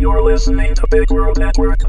You're listening to Big World Network.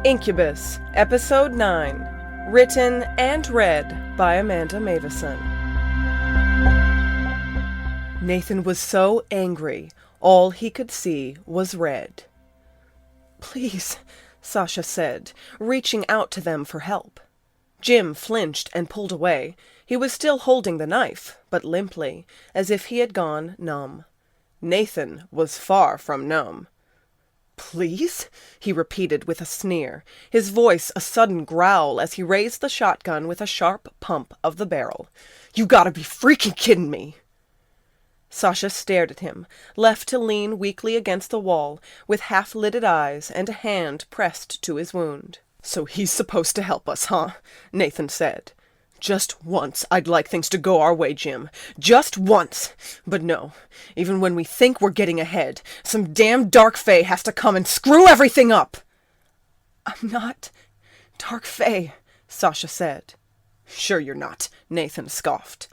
Incubus, Episode 9, written and read by Amanda Meuwissen. Nathan was so angry, all he could see was red. "Please," Sasha said, reaching out to them for help. Jim flinched and pulled away. He was still holding the knife, but limply, as if he had gone numb. Nathan was far from numb. "Please?" he repeated with a sneer, his voice a sudden growl as he raised the shotgun with a sharp pump of the barrel. "You gotta be freaking kidding me!" Sasha stared at him, left to lean weakly against the wall, with half-lidded eyes and a hand pressed to his wound. "So he's supposed to help us, huh?" Nathan said. "Just once I'd like things to go our way, Jim. Just once! But no, even when we think we're getting ahead, some damn Dark Fae has to come and screw everything up!" "I'm not Dark Fae," Sasha said. "Sure you're not," Nathan scoffed.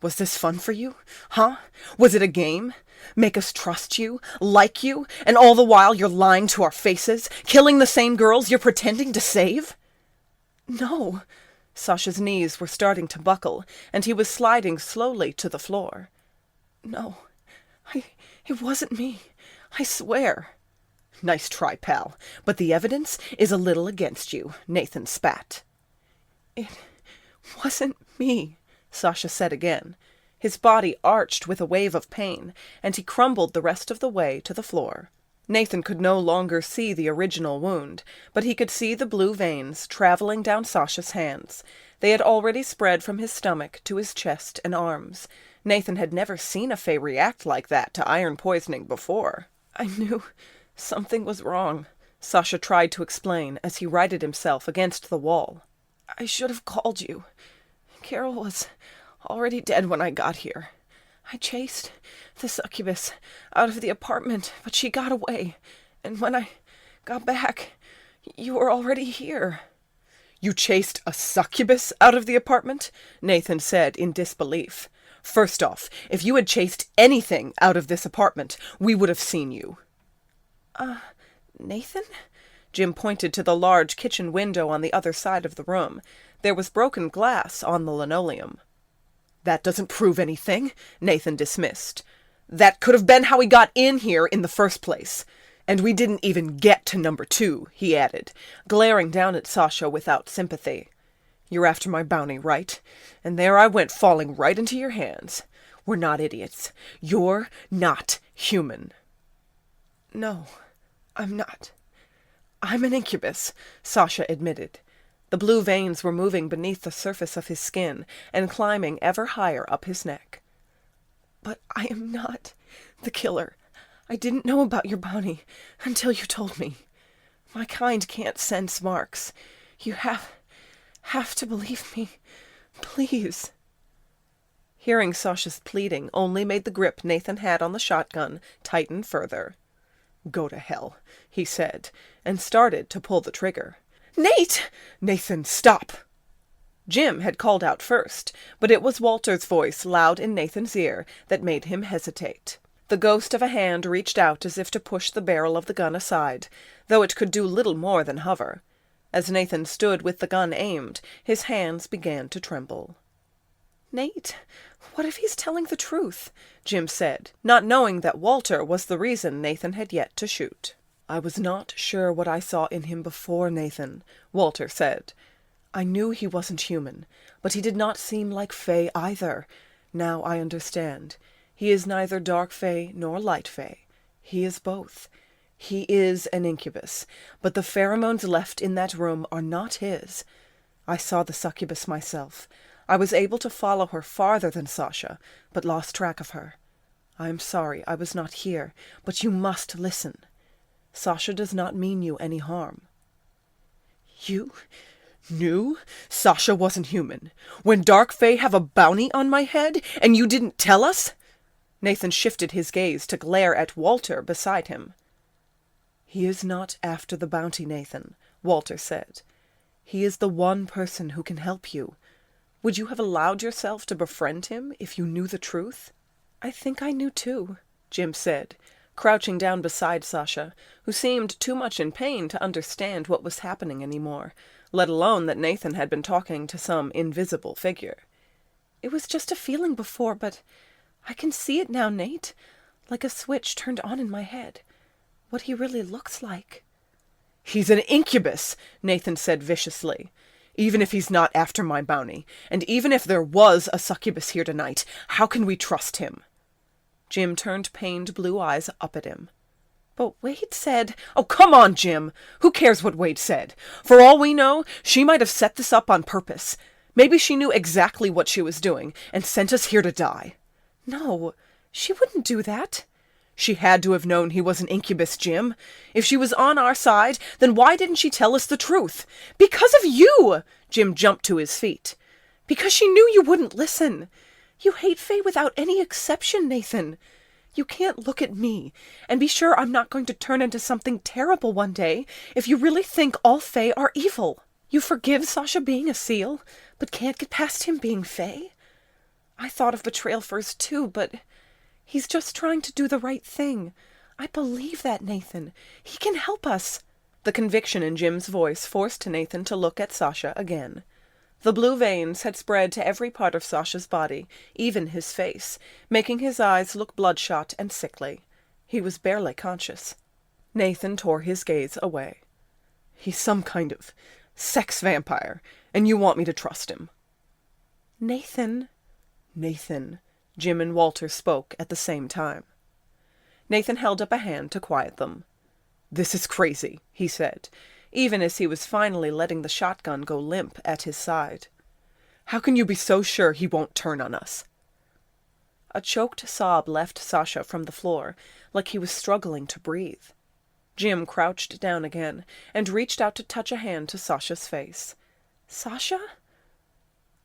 "Was this fun for you? Huh? Was it a game? Make us trust you, like you, and all the while you're lying to our faces, killing the same girls you're pretending to save?" "No." Sasha's knees were starting to buckle, and he was sliding slowly to the floor. "No, it wasn't me. I swear." "Nice try, pal, but the evidence is a little against you," Nathan spat. "It wasn't me," Sasha said again. His body arched with a wave of pain, and he crumbled the rest of the way to the floor. Nathan could no longer see the original wound, but he could see the blue veins traveling down Sasha's hands. They had already spread from his stomach to his chest and arms. Nathan had never seen a Fae react like that to iron poisoning before. "I knew something was wrong," Sasha tried to explain as he righted himself against the wall. "I should have called you. Carol was already dead when I got here. I chased the succubus out of the apartment, but she got away, and when I got back, you were already here." "You chased a succubus out of the apartment?" Nathan said in disbelief. "First off, if you had chased anything out of this apartment, we would have seen you." Nathan?" Jim pointed to the large kitchen window on the other side of the room. There was broken glass on the linoleum. "That doesn't prove anything," Nathan dismissed. "That could have been how we got in here in the first place. And we didn't even get to number 2, he added, glaring down at Sasha without sympathy. "You're after my bounty, right? And there I went falling right into your hands. We're not idiots. You're not human." "No, I'm not. I'm an incubus," Sasha admitted. The blue veins were moving beneath the surface of his skin and climbing ever higher up his neck. "But I am not the killer. I didn't know about your bounty until you told me. My kind can't sense marks. You have to believe me. Please." Hearing Sasha's pleading only made the grip Nathan had on the shotgun tighten further. "Go to hell," he said, and started to pull the trigger. "Nate!" "Nathan, stop!" Jim had called out first, but it was Walter's voice loud in Nathan's ear that made him hesitate. The ghost of a hand reached out as if to push the barrel of the gun aside, though it could do little more than hover. As Nathan stood with the gun aimed, his hands began to tremble. "Nate, what if he's telling the truth?" Jim said, not knowing that Walter was the reason Nathan had yet to shoot. "I was not sure what I saw in him before, Nathan," Walter said. "I knew he wasn't human, but he did not seem like Fae either. Now I understand. He is neither Dark Fae nor Light Fae. He is both. He is an incubus, but the pheromones left in that room are not his. I saw the succubus myself. I was able to follow her farther than Sasha, but lost track of her. I am sorry I was not here, but you must listen. Sasha does not mean you any harm." "You knew Sasha wasn't human, when Dark Fae have a bounty on my head, and you didn't tell us?" Nathan shifted his gaze to glare at Walter beside him. "He is not after the bounty, Nathan," Walter said. He is the one person who can help you. Would you have allowed yourself to befriend him if you knew the truth?" "I think I knew too," Jim said, crouching down beside Sasha, who seemed too much in pain to understand what was happening anymore, let alone that Nathan had been talking to some invisible figure. "It was just a feeling before, but I can see it now, Nate, like a switch turned on in my head. What he really looks like." "He's an incubus," Nathan said viciously. "Even if he's not after my bounty, and even if there was a succubus here tonight, how can we trust him?" Jim turned pained blue eyes up at him. "But Wade said—" "Oh, come on, Jim! Who cares what Wade said? For all we know, she might have set this up on purpose. Maybe she knew exactly what she was doing, and sent us here to die." "No, she wouldn't do that." "She had to have known he was an incubus, Jim. If she was on our side, then why didn't she tell us the truth?" "Because of you!" Jim jumped to his feet. "Because she knew you wouldn't listen. You hate Faye without any exception, Nathan. You can't look at me and be sure I'm not going to turn into something terrible one day if you really think all Faye are evil. You forgive Sasha being a seal, but can't get past him being Faye. I thought of betrayal first too, but he's just trying to do the right thing. I believe that, Nathan. He can help us." The conviction in Jim's voice forced Nathan to look at Sasha again. The blue veins had spread to every part of Sasha's body, even his face, making his eyes look bloodshot and sickly. He was barely conscious. Nathan tore his gaze away. "He's some kind of sex vampire, and you want me to trust him." "Nathan." "Nathan," Jim and Walter spoke at the same time. Nathan held up a hand to quiet them. "This is crazy," he said, even as he was finally letting the shotgun go limp at his side. "How can you be so sure he won't turn on us?" A choked sob left Sasha from the floor, like he was struggling to breathe. Jim crouched down again and reached out to touch a hand to Sasha's face. "Sasha?"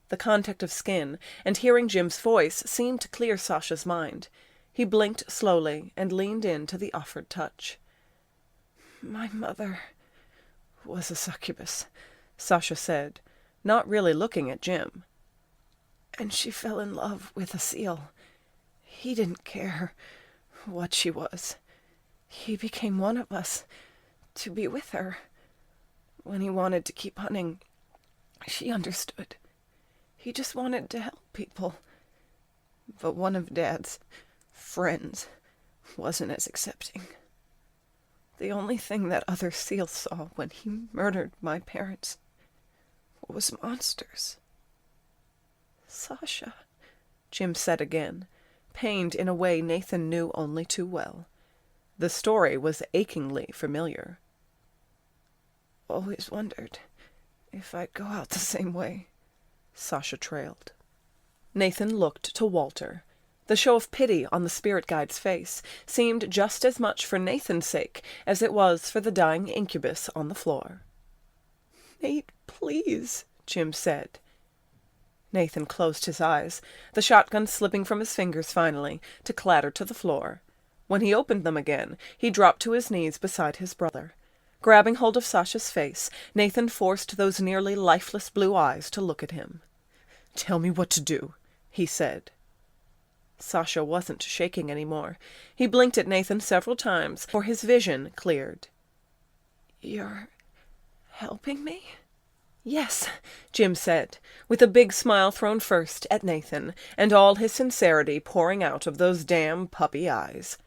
The contact of skin and hearing Jim's voice seemed to clear Sasha's mind. He blinked slowly and leaned in to the offered touch. "My mother was a succubus," Sasha said, not really looking at Jim. "And she fell in love with a seal. He didn't care what she was. He became one of us, to be with her. When he wanted to keep hunting, she understood. He just wanted to help people. But one of Dad's friends wasn't as accepting. The only thing that other seal saw when he murdered my parents was monsters." "Sasha," Jim said again, pained in a way Nathan knew only too well. The story was achingly familiar. "Always wondered if I'd go out the same way," Sasha trailed. Nathan looked to Walter. The show of pity on the spirit guide's face seemed just as much for Nathan's sake as it was for the dying incubus on the floor. "Nate, please," Jim said. Nathan closed his eyes, the shotgun slipping from his fingers finally, to clatter to the floor. When he opened them again, he dropped to his knees beside his brother. Grabbing hold of Sasha's face, Nathan forced those nearly lifeless blue eyes to look at him. "Tell me what to do," he said. Sasha wasn't shaking anymore. He blinked at Nathan several times, for his vision cleared. "You're helping me?" "Yes," Jim said, with a big smile thrown first at Nathan, and all his sincerity pouring out of those damn puppy eyes.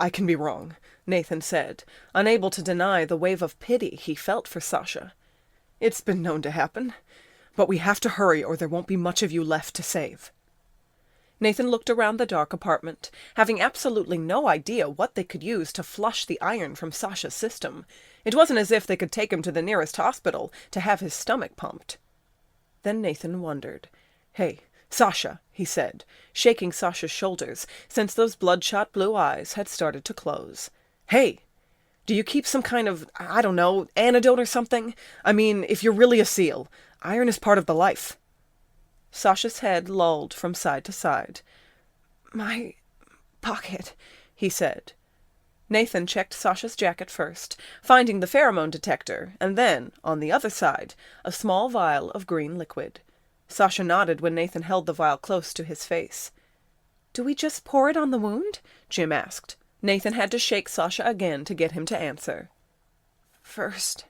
"I can be wrong," Nathan said, unable to deny the wave of pity he felt for Sasha. "It's been known to happen. But we have to hurry or there won't be much of you left to save." Nathan looked around the dark apartment, having absolutely no idea what they could use to flush the iron from Sasha's system. It wasn't as if they could take him to the nearest hospital to have his stomach pumped. Then Nathan wondered. "Hey, Sasha," he said, shaking Sasha's shoulders, since those bloodshot blue eyes had started to close. "Hey, do you keep some kind of, I don't know, antidote or something? I mean, if you're really a seal, iron is part of the life." Sasha's head lolled from side to side. "My pocket," he said. Nathan checked Sasha's jacket first, finding the pheromone detector, and then, on the other side, a small vial of green liquid. Sasha nodded when Nathan held the vial close to his face. "Do we just pour it on the wound?" Jim asked. Nathan had to shake Sasha again to get him to answer. "First,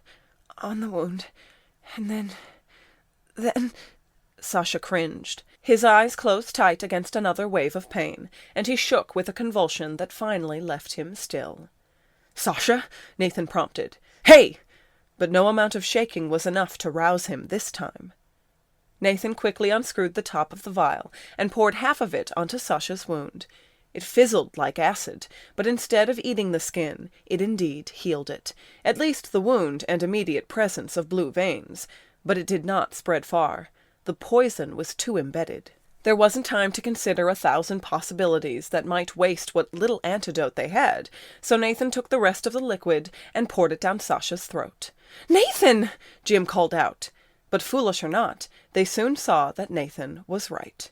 on the wound, and then... Sasha cringed. His eyes closed tight against another wave of pain, and he shook with a convulsion that finally left him still. "Sasha?" Nathan prompted. "Hey!" But no amount of shaking was enough to rouse him this time. Nathan quickly unscrewed the top of the vial and poured half of it onto Sasha's wound. It fizzled like acid, but instead of eating the skin, it indeed healed it, at least the wound and immediate presence of blue veins. But it did not spread far. The poison was too embedded. There wasn't time to consider 1,000 possibilities that might waste what little antidote they had, so Nathan took the rest of the liquid and poured it down Sasha's throat. "Nathan!" Jim called out. But foolish or not, they soon saw that Nathan was right.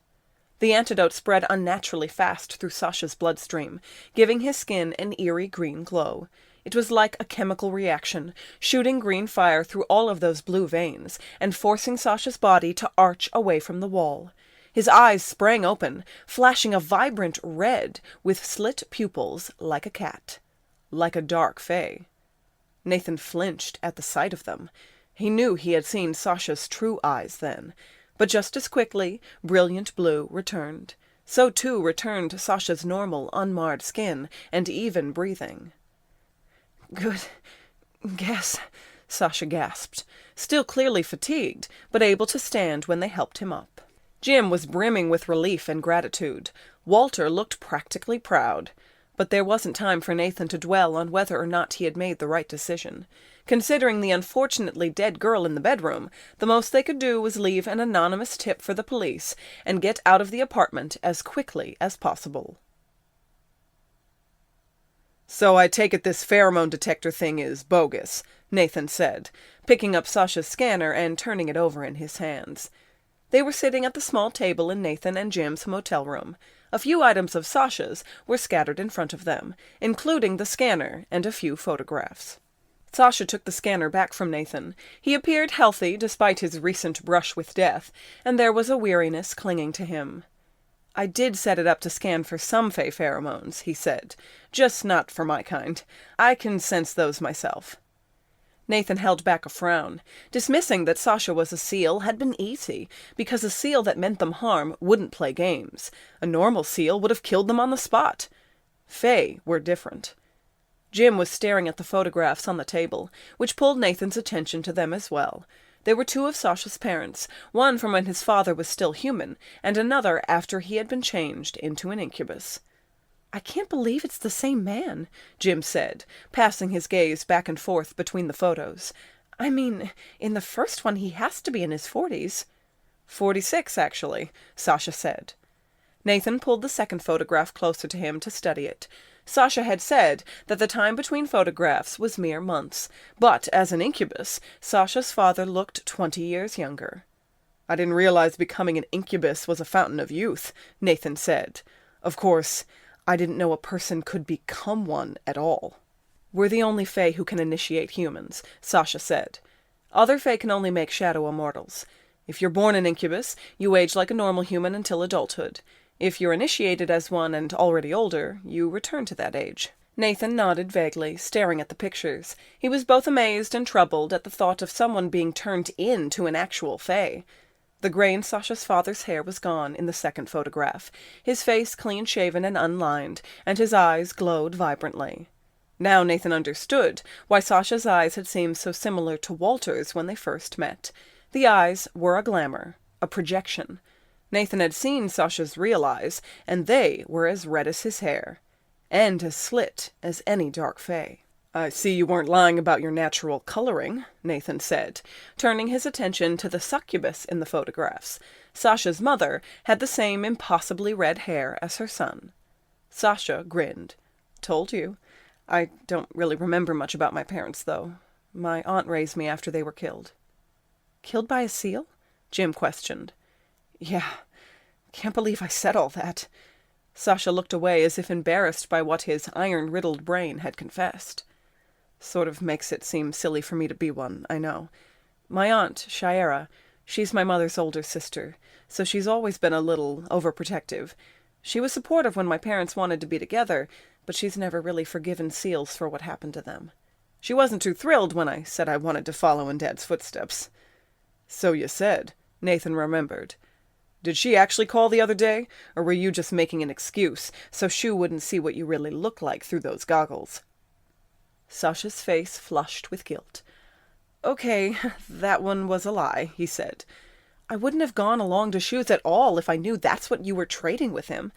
The antidote spread unnaturally fast through Sasha's bloodstream, giving his skin an eerie green glow. It was like a chemical reaction, shooting green fire through all of those blue veins, and forcing Sasha's body to arch away from the wall. His eyes sprang open, flashing a vibrant red, with slit pupils like a cat. Like a dark fae. Nathan flinched at the sight of them. He knew he had seen Sasha's true eyes then. But just as quickly, brilliant blue returned. So too returned Sasha's normal, unmarred skin, and even breathing. "Good guess," Sasha gasped, still clearly fatigued, but able to stand when they helped him up. Jim was brimming with relief and gratitude. Walter looked practically proud. But there wasn't time for Nathan to dwell on whether or not he had made the right decision. Considering the unfortunately dead girl in the bedroom, the most they could do was leave an anonymous tip for the police and get out of the apartment as quickly as possible. "So I take it this pheromone detector thing is bogus," Nathan said, picking up Sasha's scanner and turning it over in his hands. They were sitting at the small table in Nathan and Jim's motel room. A few items of Sasha's were scattered in front of them, including the scanner and a few photographs. Sasha took the scanner back from Nathan. He appeared healthy despite his recent brush with death, and there was a weariness clinging to him. "I did set it up to scan for some fae pheromones," he said. "Just not for my kind. I can sense those myself." Nathan held back a frown. Dismissing that Sasha was a seal had been easy, because a seal that meant them harm wouldn't play games. A normal seal would have killed them on the spot. Fae were different. Jim was staring at the photographs on the table, which pulled Nathan's attention to them as well. There were two of Sasha's parents, one from when his father was still human, and another after he had been changed into an incubus. "I can't believe it's the same man," Jim said, passing his gaze back and forth between the photos. "I mean, in the first one he has to be in his 40s. 46, actually," Sasha said. Nathan pulled the second photograph closer to him to study it. Sasha had said that the time between photographs was mere months, but as an incubus, Sasha's father looked 20 years younger. "I didn't realize becoming an incubus was a fountain of youth," Nathan said. "Of course, I didn't know a person could become one at all." "We're the only fae who can initiate humans," Sasha said. "Other fae can only make shadow immortals. If you're born an incubus, you age like a normal human until adulthood. If you're initiated as one and already older, you return to that age." Nathan nodded vaguely, staring at the pictures. He was both amazed and troubled at the thought of someone being turned into an actual fae. The gray in Sasha's father's hair was gone in the second photograph, his face clean-shaven and unlined, and his eyes glowed vibrantly. Now Nathan understood why Sasha's eyes had seemed so similar to Walter's when they first met. The eyes were a glamour, a projection. Nathan had seen Sasha's real eyes, and they were as red as his hair, and as slit as any dark fae. "I see you weren't lying about your natural coloring," Nathan said, turning his attention to the succubus in the photographs. Sasha's mother had the same impossibly red hair as her son. Sasha grinned. "Told you. I don't really remember much about my parents, though. My aunt raised me after they were killed." "Killed by a seal?" Jim questioned. "Yeah. Can't believe I said all that." Sasha looked away as if embarrassed by what his iron-riddled brain had confessed. Sort of makes it seem silly for me to be one, I know. My aunt, Shaira, she's my mother's older sister, so she's always been a little overprotective. She was supportive when my parents wanted to be together, but she's never really forgiven Seals for what happened to them. She wasn't too thrilled when I said I wanted to follow in Dad's footsteps. So you said, Nathan remembered. Did she actually call the other day, or were you just making an excuse so Shu wouldn't see what you really look like through those goggles? Sasha's face flushed with guilt. Okay, that one was a lie, he said. I wouldn't have gone along to Shu's at all if I knew that's what you were trading with him.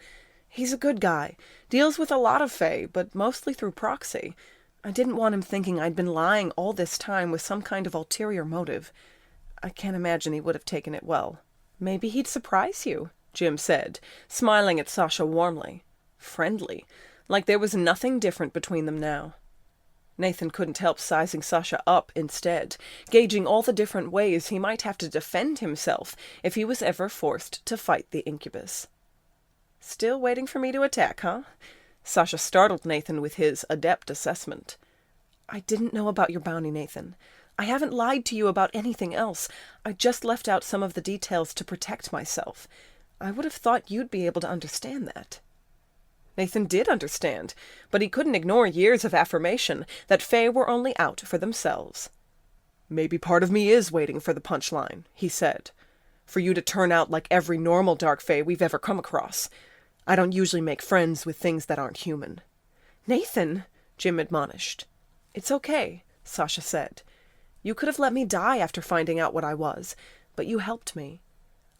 He's a good guy, deals with a lot of Fae, but mostly through proxy. I didn't want him thinking I'd been lying all this time with some kind of ulterior motive. I can't imagine he would have taken it well. Maybe he'd surprise you, Jim said, smiling at Sasha warmly. Friendly, like there was nothing different between them now. Nathan couldn't help sizing Sasha up instead, gauging all the different ways he might have to defend himself if he was ever forced to fight the Incubus. Still waiting for me to attack, huh? Sasha startled Nathan with his adept assessment. I didn't know about your bounty, Nathan. I haven't lied to you about anything else. I just left out some of the details to protect myself. I would have thought you'd be able to understand that. Nathan did understand, but he couldn't ignore years of affirmation that Fae were only out for themselves. Maybe part of me is waiting for the punchline, he said. For you to turn out like every normal dark Fae we've ever come across. I don't usually make friends with things that aren't human. Nathan, Jim admonished. It's okay, Sasha said. You could have let me die after finding out what I was, but you helped me.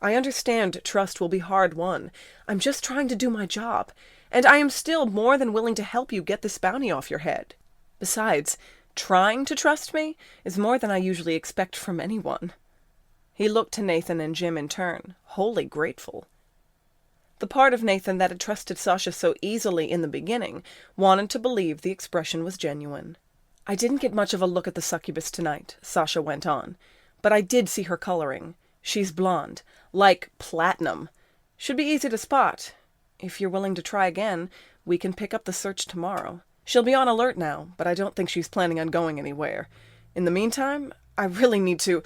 I understand trust will be hard won. I'm just trying to do my job, and I am still more than willing to help you get this bounty off your head. Besides, trying to trust me is more than I usually expect from anyone. He looked to Nathan and Jim in turn, wholly grateful. The part of Nathan that had trusted Sasha so easily in the beginning wanted to believe the expression was genuine. I didn't get much of a look at the succubus tonight, Sasha went on, but I did see her coloring. She's blonde, like platinum. Should be easy to spot. If you're willing to try again, we can pick up the search tomorrow. She'll be on alert now, but I don't think she's planning on going anywhere. In the meantime, I really need to...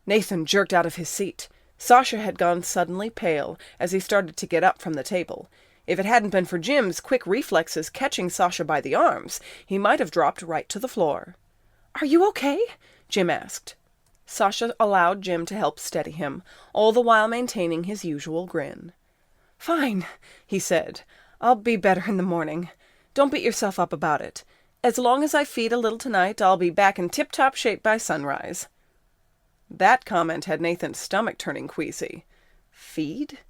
Nathan jerked out of his seat. Sasha had gone suddenly pale as he started to get up from the table. If it hadn't been for Jim's quick reflexes catching Sasha by the arms, he might have dropped right to the floor. Are you okay? Jim asked. Sasha allowed Jim to help steady him, all the while maintaining his usual grin. Fine, he said. I'll be better in the morning. Don't beat yourself up about it. As long as I feed a little tonight, I'll be back in tip-top shape by sunrise. That comment had Nathan's stomach turning queasy. Feed?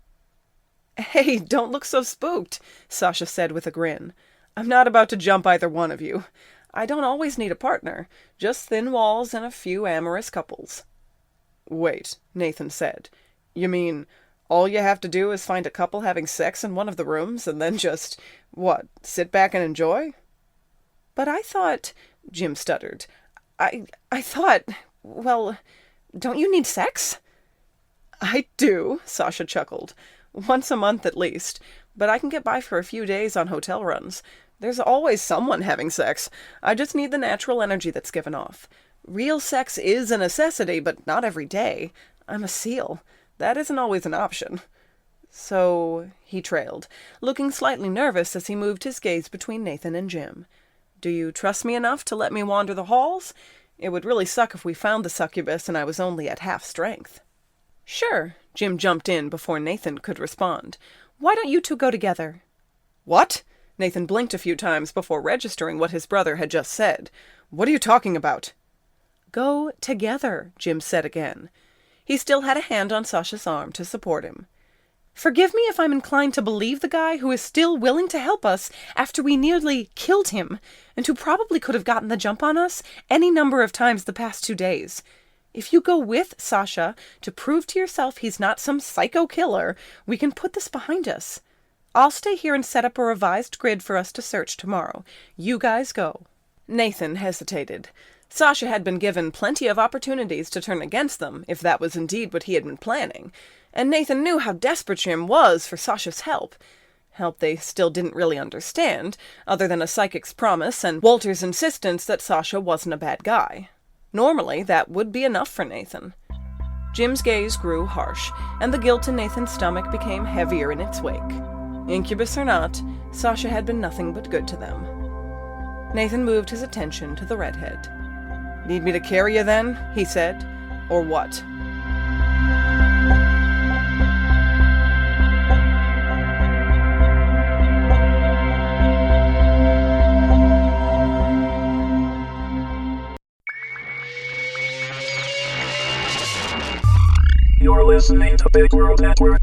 Hey, don't look so spooked, Sasha said with a grin. I'm not about to jump either one of you. I don't always need a partner, just thin walls and a few amorous couples. Wait, Nathan said. You mean all you have to do is find a couple having sex in one of the rooms and then just, sit back and enjoy? But I thought, Jim stuttered, I thought, well, don't you need sex? I do, Sasha chuckled. Once a month at least, but I can get by for a few days on hotel runs. There's always someone having sex. I just need the natural energy that's given off. Real sex is a necessity, but not every day. I'm a seal. That isn't always an option. So, he trailed, looking slightly nervous as he moved his gaze between Nathan and Jim. Do you trust me enough to let me wander the halls? It would really suck if we found the succubus and I was only at half strength. Sure, Jim jumped in before Nathan could respond. Why don't you two go together? What? Nathan blinked a few times before registering what his brother had just said. What are you talking about? Go together, Jim said again. He still had a hand on Sasha's arm to support him. Forgive me if I'm inclined to believe the guy who is still willing to help us after we nearly killed him, and who probably could have gotten the jump on us any number of times the past 2 days. If you go with Sasha to prove to yourself he's not some psycho killer, we can put this behind us. I'll stay here and set up a revised grid for us to search tomorrow. You guys go. Nathan hesitated. Sasha had been given plenty of opportunities to turn against them, if that was indeed what he had been planning, and Nathan knew how desperate Jim was for Sasha's help. help they still didn't really understand, other than a psychic's promise and Walter's insistence that Sasha wasn't a bad guy. Normally, that would be enough for Nathan. Jim's gaze grew harsh, and the guilt in Nathan's stomach became heavier in its wake. Incubus or not, Sasha had been nothing but good to them. Nathan moved his attention to the redhead. "Need me to carry you then?" he said. "Or what?" You're listening to Big World Network.